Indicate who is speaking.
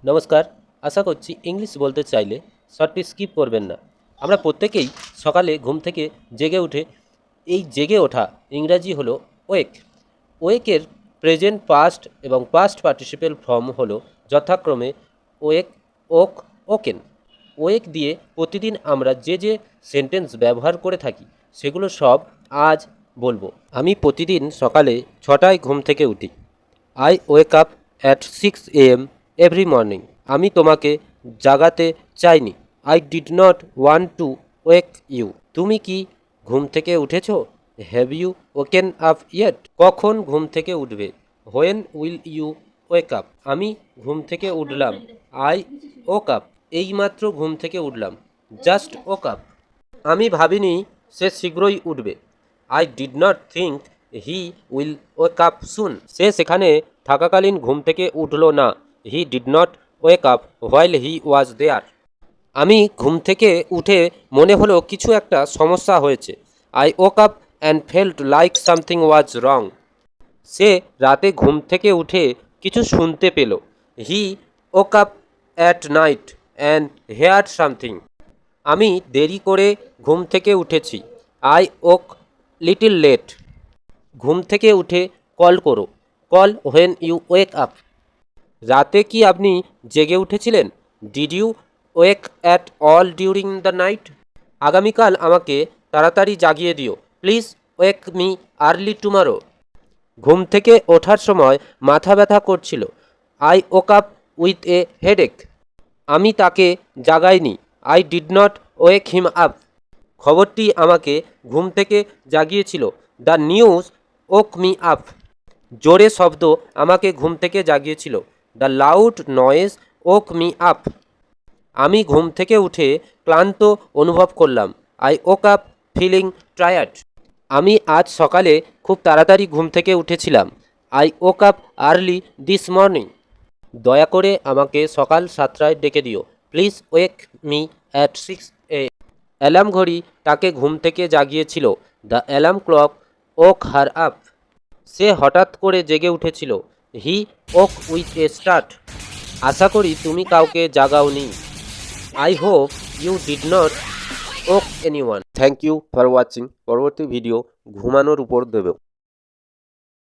Speaker 1: নমস্কার। আশা করছি ইংলিশ বলতে চাইলে শর্টটি স্কিপ করবেন না। আমরা প্রত্যেকেই সকালে ঘুম থেকে জেগে উঠে এই জেগে ওঠা ইংরাজি হলো ওয়েক। ওয়েকের প্রেজেন্ট পাস্ট এবং পাস্ট পার্টিসিপেল ফর্ম হলো যথাক্রমে ওয়েক, ওক, ওকেন। ওয়েক দিয়ে প্রতিদিন আমরা যে যে সেন্টেন্স ব্যবহার করে থাকি সেগুলো সব আজ বলবো। আমি প্রতিদিন সকালে 6টায় ঘুম থেকে উঠি। I wake up at 6 AM every morning. আমি তোমাকে জাগাতে চাইনি। I did not want to wake you. তুমি কি ঘুম থেকে উঠেছ? Have you woken up yet? কখন ঘুম থেকে উঠবে? When will you wake up? আমি ঘুম থেকে উঠলাম। I woke up. এইমাত্র ঘুম থেকে উঠলাম। Just woke up. আমি ভাবিনি সে শীঘ্রই উঠবে। I did not think he will wake up সুন। সে সেখানে থাকাকালীন ঘুম থেকে উঠল না। He did not wake up while he was there. আমি ঘুম থেকে উঠে মনে হলো কিছু একটা সমস্যা হয়েছে। I woke up and felt like something was wrong. সে রাতে ঘুম থেকে উঠে কিছু শুনতে পেল। He woke up at night and heard something. আমি দেরি করে ঘুম থেকে উঠেছি। I woke little late. ঘুম থেকে উঠে কল করো। Call when you wake up. রাতে কি আপনি জেগে উঠেছিলেন? Did you wake at all during the night? আগামীকাল আমাকে তাড়াতাড়ি জাগিয়ে দিও। Please wake me early tomorrow. ঘুম থেকে ওঠার সময় মাথা ব্যথা করছিল। I woke up with a headache. আমি তাকে জাগাইনি। I did not wake him up. খবরটি আমাকে ঘুম থেকে জাগিয়েছিল। The news woke me up. জোরে শব্দ আমাকে ঘুম থেকে জাগিয়েছিল। The loud noise woke me up. আমি ঘুম থেকে উঠে ক্লান্ত অনুভব করলাম। I woke up feeling tired. আমি আজ সকালে খুব তাড়াতাড়ি ঘুম থেকে উঠেছিলাম। I woke up early this morning. দয়া করে আমাকে সকাল 7টায় ডেকে দিও। Please wake me at 6 AM। Alarm ঘড়ি তাকে ঘুম থেকে জাগিয়েছিল। The alarm clock woke her up. সে হঠাৎ করে জেগে উঠেছিল। He woke with a start. আশা করি তুমি কাউকে জাগাওনি। I hope you did not woke anyone. Thank you for watching. পরবর্তী ভিডিও ঘুমানোর উপর দেব।